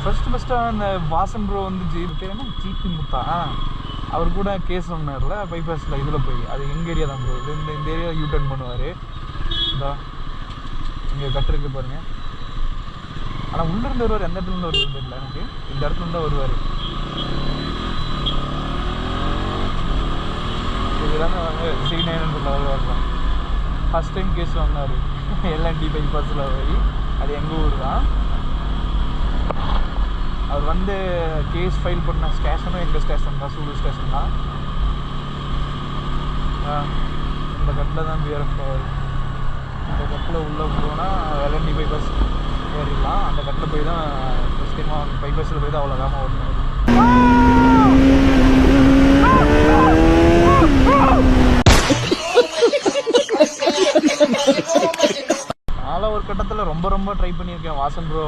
first அந்த Vasan bro வந்து GB முத்தா அவர் கூட கேஸ் சொன்னார்ல பைபாஸில் இதில் போய் அது எங்கள் ஏரியா தான் ப்ரோ இந்த ஏரியா யூ டர்ன் பண்ணுவார் இதா இங்கே கட்டுருக்கு பாருங்கள் ஆனால் உள்ளேருந்து வருவார் எந்த இடத்துலேருந்து வருவார் தெரியல எனக்கு இந்த இடத்துல தான் வருவார் இதுதானே வந்து C900 வருவார் ஃபஸ்ட் டைம் கேஸ் வாங்கினார் எல்என்டி பைபாஸில் போய் அது எங்கள் ஊர் தான் அவர் வந்து கேஸ் ஃபைல் பண்ண ஸ்டேஷனும் எங்கள் ஸ்டேஷன் தான் சூலூர் ஸ்டேஷன் தான் இந்த கட்டில் தான் பிஆர்எஃப் டவர் இந்த கட்டில் உள்ளே போனால் எல்என்டி பைபாஸ் ஏறிடலாம் அந்த கட்டில் போய் தான் ஃபஸ்ட் டைமாக பைபாஸில் போய் தான் அவ்வளோ வேகமாக ஓடணும் அதனால் ஒரு கட்டத்தில் ரொம்ப ட்ரை பண்ணியிருக்கேன் வாசன் ப்ரோ